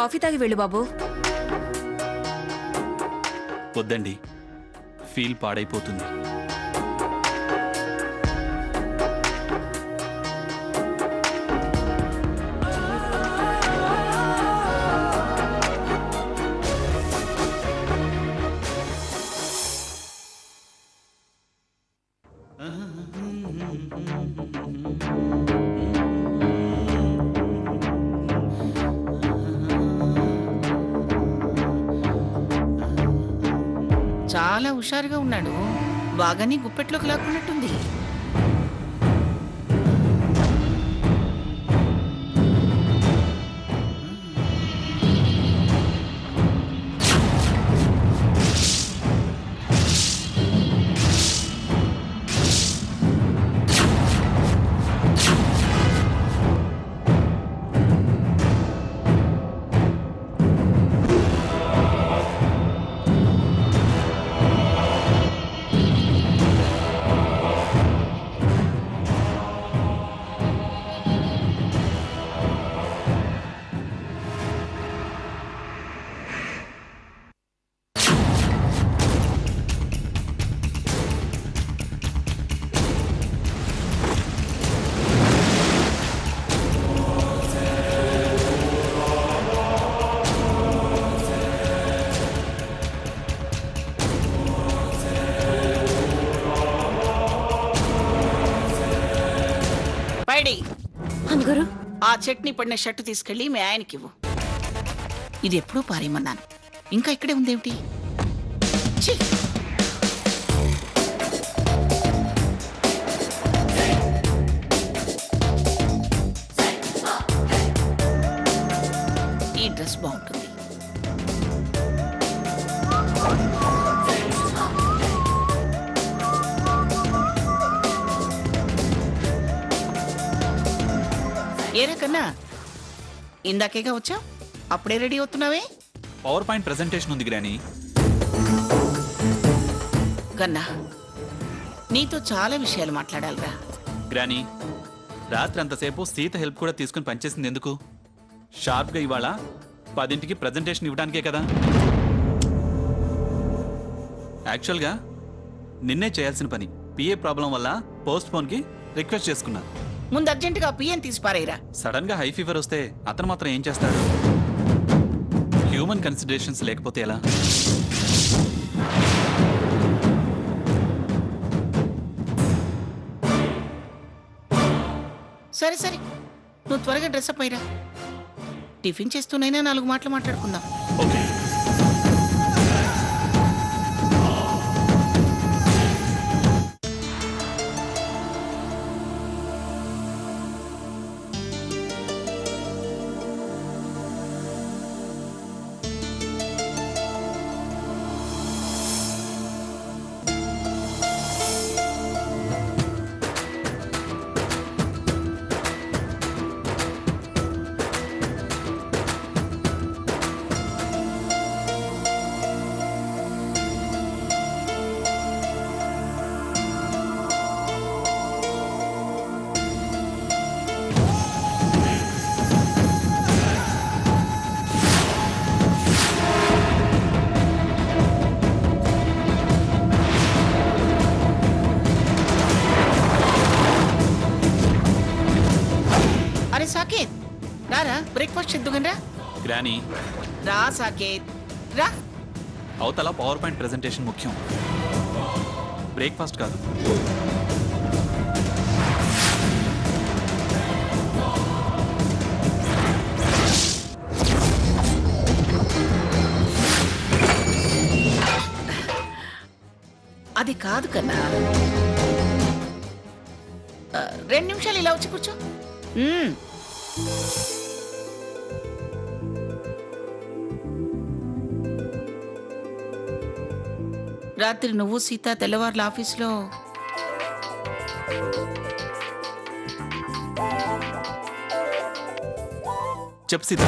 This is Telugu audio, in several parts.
కాఫీ తాగి వెళ్ళు బాబు. వద్దండి, ఫీల్ పాడైపోతుంది. చాలా హుషారుగా ఉన్నాడు. బాగానే గుప్పెట్లోకి లాక్కున్నట్టుంది. అమ్మగారు, ఆ చట్నీ పడిన షర్టు తీసుకెళ్లి మీ ఆయనకివ్వు. ఇది ఎప్పుడూ పారేయమన్నాను, ఇంకా ఇక్కడే ఉందేమిటి? ఈ డ్రెస్ బాగుంటుంది. ఏరా కన్నా, ఇందాకేగా వచ్చా, అప్పుడే రెడీ అవుతున్నావే? పవర్ పాయింట్ ప్రెజెంటేషన్ ఉంది గ్రాని. కన్నా, నీతో చాలా విషయాలు మాట్లాడాలిరా. గ్రాని, రాత్రి అంతసేపు సీత హెల్ప్ కూడా తీసుకుని పనిచేసింది ఎందుకు? షార్ప్గా ఇవాళ 10ంటికి ప్రెజెంటేషన్ ఇవ్వడానికే కదా. యాక్చువల్గా నిన్నే చేయాల్సిన పని. పిఏ ప్రాబ్లం వల్ల పోస్ట్ పోన్కి రిక్వెస్ట్ చేసుకున్నా. ముందు అర్జెంటుగా పిఎన్ తీసి పారేయరా. సడన్ గా హై ఫీవర్ వస్తే అతను మాత్రం ఏం చేస్తాడు? హ్యూమన్ కన్సిడరేషన్స్ లేకపోతే ఎలా? సరే సరే, నువ్వు త్వరగా డ్రెస్అప్ అయ్యిరా. టిఫిన్ చేస్తూనైనా 4 మాటలు మాట్లాడుకుందాం. ఓకే. సాకేత్, రారా, బ్రేక్ఫాస్ట్ చేద్దుగనరా. గ్రాని, రా సాకేత్, రా. అవతల పవర్ పాయింట్ ప్రెజెంటేషన్ ముఖ్యం, బ్రేక్ఫాస్ట్ కాదు. అది కాదు కన్నా. 2 నిమిషాలు ఇలా వచ్చి కూర్చో. రాత్రి నువ్వు సీత తెల్లవారుల ఆఫీస్లో చెప్పు సీత.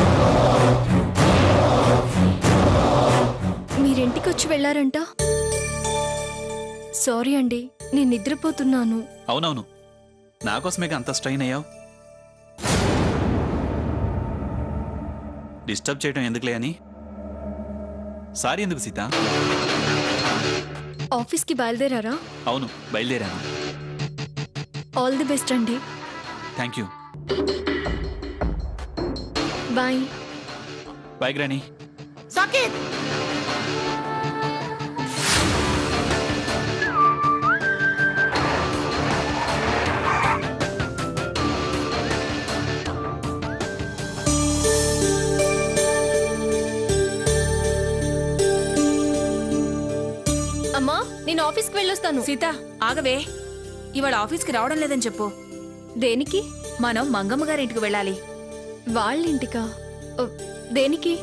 మీరింటికి వచ్చి వెళ్ళారంట. సారీ అండి, నేను నిద్రపోతున్నాను. అవునవును, నాకోసమేగా అంత స్ట్రైన్ అయ్యావు. డిస్టర్బ్ చేయడం ఎందుకులే అని. సారీ ఎందుకు సీత? ఆఫీస్కి బయలుదేరారా? అవును, బయలుదేరాను. ఆల్ ది బెస్ట్ అండి. Thank you. Bye. Bye granny. Saketh, అమ్మా, నేను ఆఫీస్కి వెళ్ళొస్తాను. సీత ఆగవే, ఇవాళ ఆఫీస్కి రావడం లేదని చెప్పు. దేనికి? మనం మంగమ్మ గారింటికి వెళ్ళాలి. వాళ్ళింటికా? దేనికి?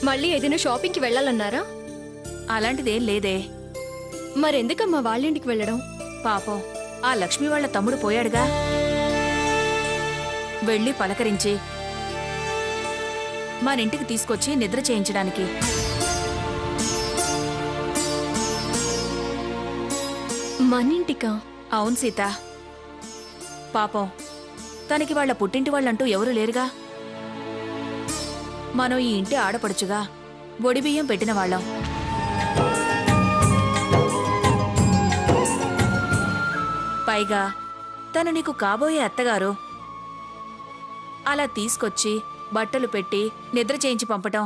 మళ్ళీ ఏదైనా షాపింగ్కి వెళ్ళాలన్నారా? అలాంటిదేం లేదే. మరెందుకమ్మా వాళ్ళింటికి వెళ్ళడం? పాపం ఆ లక్ష్మి వాళ్ళ తమ్ముడు పోయాడుగా, వెళ్ళి పలకరించి మనింటికి తీసుకొచ్చి నిద్ర చేయించడానికి. మనింటికా? అవును సీత, పాపం తనకి వాళ్ళ పుట్టింటి వాళ్ళంటూ ఎవరూ లేరుగా. మనం ఈ ఇంటి ఆడపడుచుగా బొడిబియ్యం పెట్టిన వాళ్ళం. పైగా తను నీకు కాబోయే అత్తగారు. అలా తీసుకొచ్చి బట్టలు పెట్టి నిద్ర చేయించి పంపటం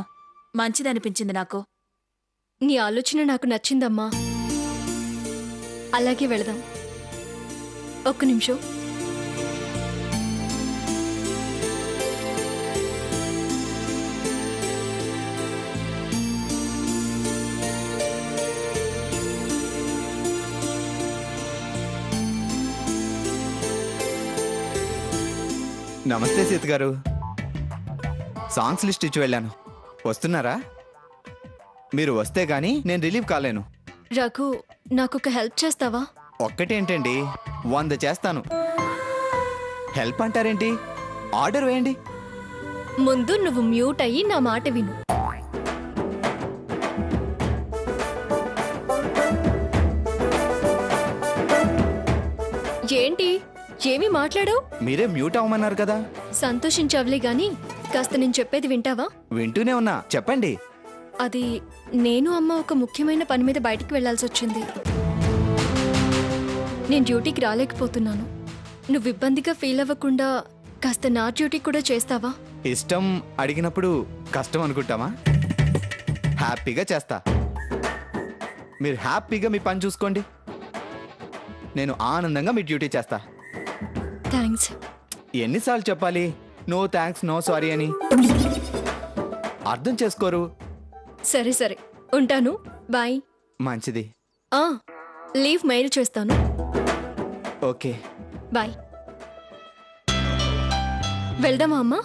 మంచిదనిపించింది నాకు. నీ ఆలోచన నాకు నచ్చిందమ్మా. అలాగే వెళదాం. ఒక్క నిమిషం. నమస్తే సీత గారు. సాంగ్స్ లిస్ట్ ఇచ్చి వెళ్ళాను, వస్తున్నారా? మీరు వస్తే గానీ నేను రిలీవ్ కాలేను. రఘు, నాకొక హెల్ప్ చేస్తావా? ఒక్కటేంటండి, 100 చేస్తాను. హెల్ప్ అంటారేంటి? ఆర్డర్ వేయండి. ముందు నువ్వు మ్యూట్ అయ్యి నా మాట విను. ఏంటి, ఏమీ మాట్లాడావు? మీరే మ్యూట్ అవ్వమన్నారు కదా. సంతోషించవలే గాని కాస్త నేను చెప్పేది వింటావా? వింటూనే ఉన్నా, చెప్పండి. అది, నేను అమ్మ ఒక ముఖ్యమైన పని మీద బయటికి వెళ్లాల్సి వచ్చింది. నేను డ్యూటీకి రాలేకపోతున్నాను. నువ్వు ఇబ్బందిగా ఫీల్ అవ్వకుండా కాస్త నా డ్యూటీ కూడా చేస్తావా? ఇష్టం అడిగినప్పుడు కష్టం అనుకుంటామా? హ్యాపీగా చేస్తా. మీరు హ్యాపీగా మీ పని చూసుకోండి, నేను ఆనందంగా మీ డ్యూటీ చేస్తా. థ్యాంక్స్. ఎన్నిసార్లు చెప్పాలి నో థ్యాంక్స్ నో సారీ అని? అర్థం చేసుకోరు. సరే సరే, ఉంటాను. బాయ్. మంచిది. లీవ్ మెయిల్ చేస్తాను. Okay bye. వెళ్దామా అమ్మా?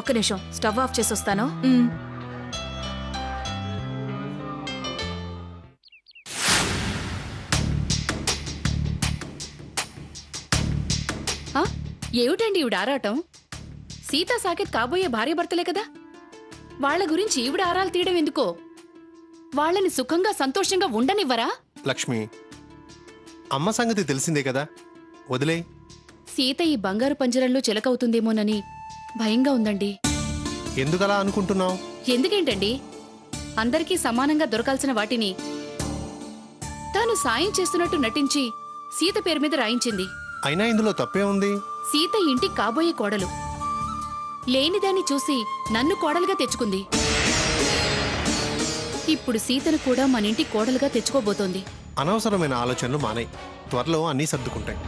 ఒక్క నిమిషం, స్టవ్ ఆఫ్ చేసి వస్తాను. ఏమిటండి ఈవిడ ఆరాటం? సీతా సాకేత్ కాబోయే భార్యాభర్తలే కదా, వాళ్ల గురించి ఈవిడ ఆరాలు తీయడం ఎందుకో? వాళ్ళని సుఖంగా సంతోషంగా ఉండనివ్వరా? లక్ష్మి, అమ్మ సంగతి తెలిసిందే కదా, వదిలే. సీత ఈ బంగారు పంజరంలో చిలకవుతుందేమోనని భయంగా ఉందండి. ఎందుకలా అనుకుంటున్నావు? ఎందుకేంటండి, అందరికీ సమానంగా దొరకాల్సిన వాటిని తాను సాయం చేస్తున్నట్టు నటించి సీత పేరు మీద రాయించింది. అయినా ఇందులో తప్పే ఉంది? సీత ఇంటికి కాబోయే కోడలు, లేనిదాన్ని చూసి నన్ను కోడలుగా తెచ్చుకుంది. ఇప్పుడు సీతను కూడా మన ఇంటి కోడలుగా తెచ్చుకోబోతోంది. అనవసరమైన ఆలోచనలు మానేయ్, త్వరలో అన్నీ సర్దుకుంటాయి.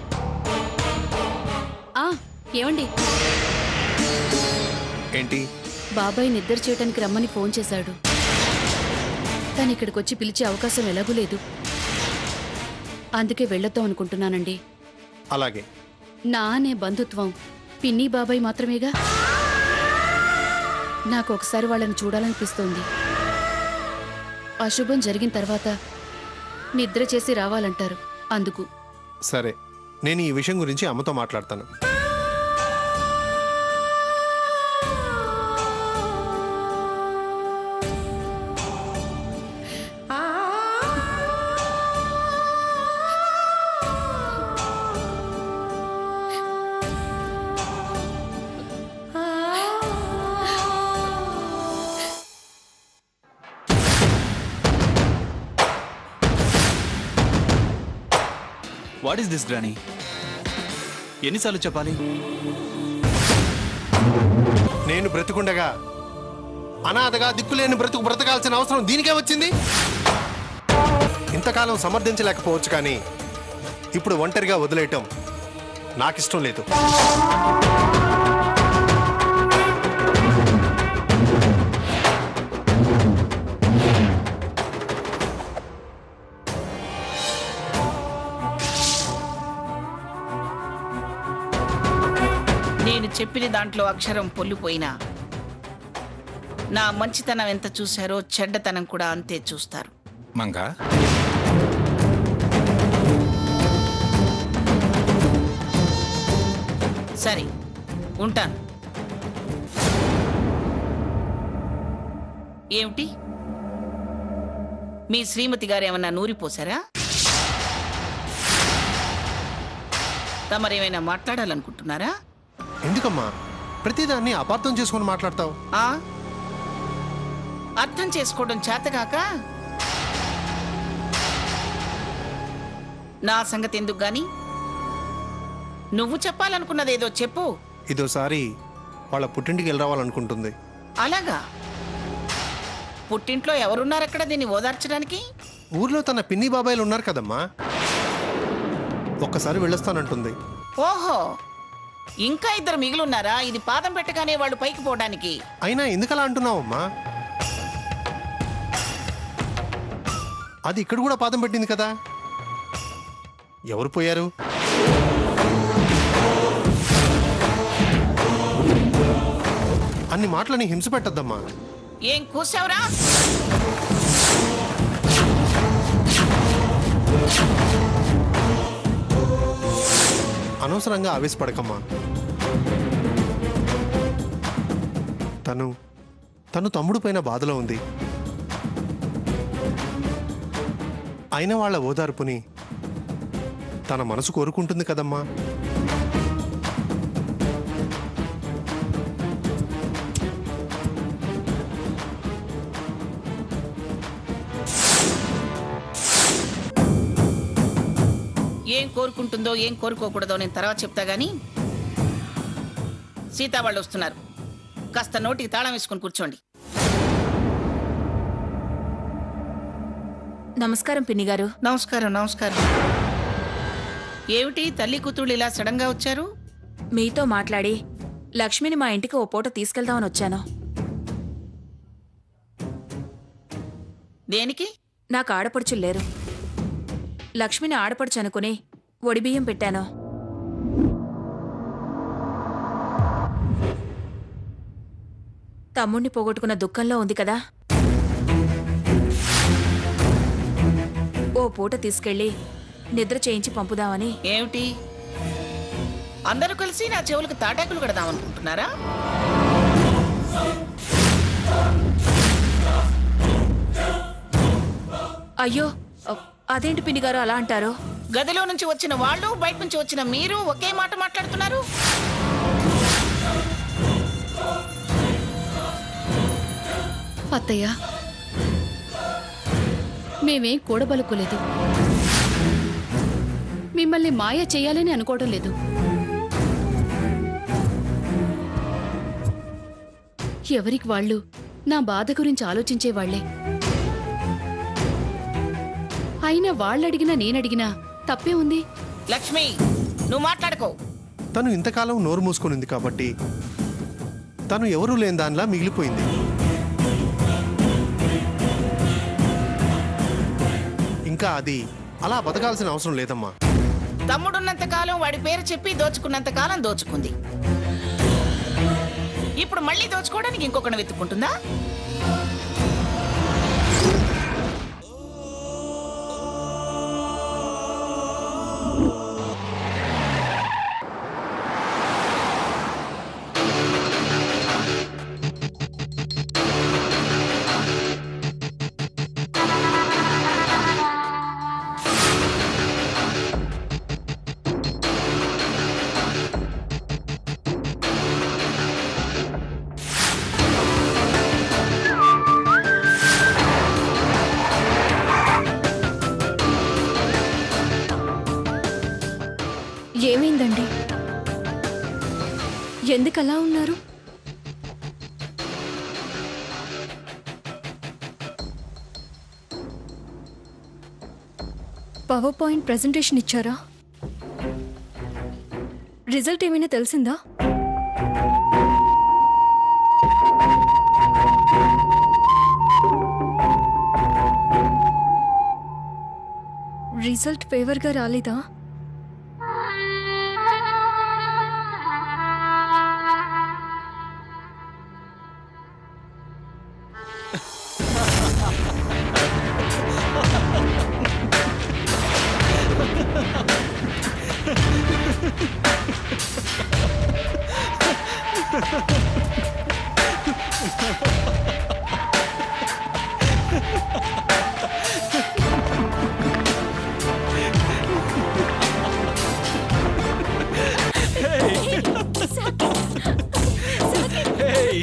ఏమండి, ఏంటి? బాబాయ్ నిద్ర చేయటానికి రమ్మని ఫోన్ చేశాడు. తను ఇక్కడికొచ్చి పిలిచే అవకాశం ఎలాగూ లేదు. అందుకే వెళ్ళొద్దాం అనుకుంటున్నానండి. అలాగే. నా అనే బంధుత్వం పిన్ని బాబాయ్ మాత్రమేగా. నాకు ఒకసారి వాళ్ళని చూడాలనిపిస్తోంది. అశుభం జరిగిన తర్వాత నిద్ర చేసి రావాలంటారు, అందుకు. సరే, నేను ఈ విషయం గురించి అమ్మతో మాట్లాడతాను. What is this granny? ఎన్నిసార్లు చెప్పాలి? నేను బ్రతికుండగా అనాథగా దిక్కులేని బ్రతకాల్సిన అవసరం దీనికే వచ్చింది. ఇంతకాలం సమర్థించలేకపోవచ్చు కానీ ఇప్పుడు ఒంటరిగా వదిలేయటం నాకిష్టం లేదు. నేను చెప్పిన దాంట్లో అక్షరం పొల్లిపోయినా నా మంచితనం ఎంత చూశారో చెడ్డతనం కూడా అంతే చూస్తారు. మంగా, సరే ఉంటాను. ఏమిటి మీ శ్రీమతి గారు ఏమన్నా నూరిపోసారా? తమరేమైనా మాట్లాడాలనుకుంటున్నారా? ఎందుకమ్మా ప్రతిదాన్ని అపార్థం చేసుకొని మాట్లాడతావు? ఆ అర్థం చేసుకోవడం చేతగాక నా సంగతి ఎందుకు గాని నువ్వు చెప్పాలనుకున్నదేదో చెప్పు. ఇదోసారి వాళ్ళ పుట్టింటికి వెళ్ళి రావాలనుకుంటుంది. అలాగా? పుట్టింట్లో ఎవరున్నారక్కడ దీన్ని ఓదార్చడానికి? ఊర్లో తన పిన్ని బాబాయిలు ఉన్నారు కదమ్మా, ఒక్కసారి వెళ్ళొస్తానంటుంది. ఓహో, ఇంకా ఇద్దరు మిగిలిన్నారా? ఇది పాదం పెట్టగానే వాళ్ళు పైకి పోవడానికి. అయినా ఎందుకలా అంటున్నావమ్మా? అది ఇక్కడ కూడా పాదం పెట్టింది కదా. ఎవరు పోయారు? అన్ని మాటలని హింస పెట్టద్దమ్మా. ఏం కూసావురా? అనవసరంగా ఆవేశపడకమ్మా. తను తమ్ముడు పైన బాధలో ఉంది. అయిన వాళ్ళ ఓదార్పుని తన మనసు కోరుకుంటుంది కదమ్మా. ఏం కోరుకుంటుందో ఏం కోరుకోకూడదో నేను తర్వాత చెప్తా గాని సీతా వాళ్ళు వస్తున్నారు. కాస్త నోటికి తాళం వేసుకుని కూర్చోండి. నమస్కారం పిన్ని గారు. నమస్కారం. నమస్కారం. ఏమిటి తల్లి కూతుళ్ళు ఇలా సడన్ గా వచ్చారు? మీతో మాట్లాడి లక్ష్మిని మా ఇంటికి ఓ పూట తీసుకెళ్దామని వచ్చాను. దేనికి? నాకు ఆడపడుచులు లేరు. లక్ష్మిని ఆడపడుచు అనుకుని ఒడిబియ్యం పెట్టాను. తమ్ముణ్ణి పోగొట్టుకున్న దుఃఖంలో ఉంది కదా, ఓ పూట తీసుకెళ్లి నిద్ర చేయించి పంపుదామని. ఏమిటి అందరూ కలిసి నా చెవులకు తాటాకులు కడదామనుకుంటున్నారా? అయ్యో, అదేంటి పిన్ని గారు అలా అంటారు? గదిలో నుంచి వచ్చిన వాళ్ళు, బయట నుంచి వచ్చిన మీరు ఒకే మాట మాట్లాడుతున్నారు. అత్తయ్య, మేమేం కూడబలుకోలేదు. మిమ్మల్ని మాయ చేయాలని అనుకోవడం లేదు. ఎవరికి వాళ్ళు నా బాధ గురించి ఆలోచించేవాళ్లే. అయినా వాళ్ళడిగినా నేనడిగినా తప్పే ఉంది. లక్ష్మి, నువ్వు మాట్లాడుకో. తను ఇంతకాలం నోరు మూసుకొనింది కాబట్టి తను ఎవరూ లేని దానిలా మిగిలిపోయింది. ఇంకా అది అలా బతకాల్సిన అవసరం లేదమ్మా. తమ్ముడున్నంత కాలం వాడి పేరు చెప్పి దోచుకున్నంత కాలం దోచుకుంది. ఇప్పుడు మళ్ళీ దోచుకోవడానికి ఇంకొకటి వెతుక్కుంటుందా? ఎందుకు అలా ఉన్నారు? పవర్ పాయింట్ ప్రెజెంటేషన్ ఇచ్చారా? రిజల్ట్ ఏమైనా తెలిసిందా? రిజల్ట్ ఫేవర్గా రాలేదా? Hey!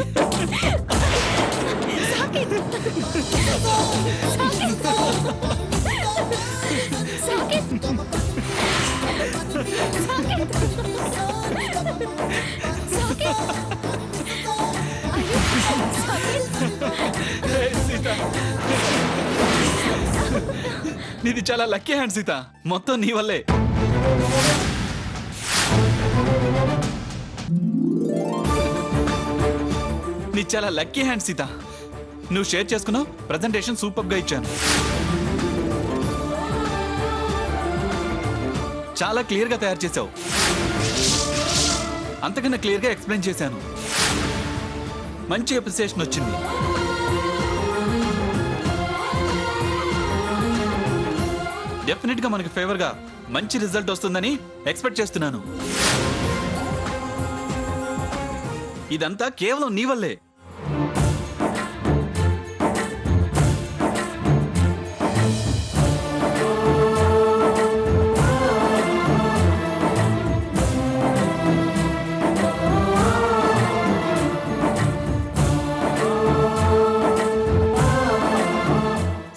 Hey, సీత నీది చాలా లక్కీ హ్యాండ్ సీత, మొత్తం నీ వల్లే. నీ చాలా లక్కీ హ్యాండ్ సీత. నువ్వు షేర్ చేసుకున్నావు, ప్రజెంటేషన్ సూపర్ గా ఇచ్చాను. చాలా క్లియర్ గా తయారు చేసావు. అంతకన్నా క్లియర్ గా ఎక్స్ప్లెయిన్ చేశాను. మంచి అప్రిసియేషన్ వచ్చింది. డెఫినెట్ గా మనకి ఫేవర్ గా మంచి రిజల్ట్ వస్తుందని ఎక్స్పెక్ట్ చేస్తున్నాను. ఇదంతా కేవలం నీ వల్లే.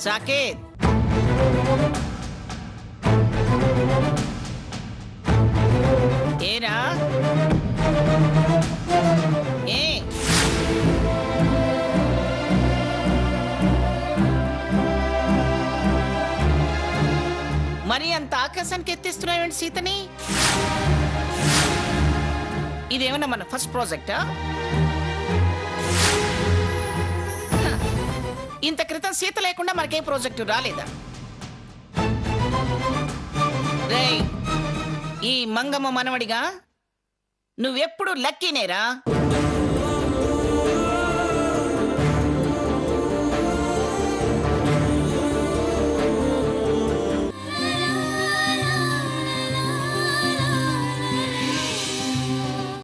సాకేత్, ఏరా ఏ మరి అంత ఆకాశానికి ఎత్తిస్తున్నావేంటి సీతని? ఇదేమన్నా మన ఫస్ట్ ప్రాజెక్టా? ఇంత క్రితం సీత లేకుండా మనకే ప్రాజెక్టు రాలేదా? రేయ్, ఈ మంగమ్మ మనవడిగా నువ్వెప్పుడు లక్కీనేరా.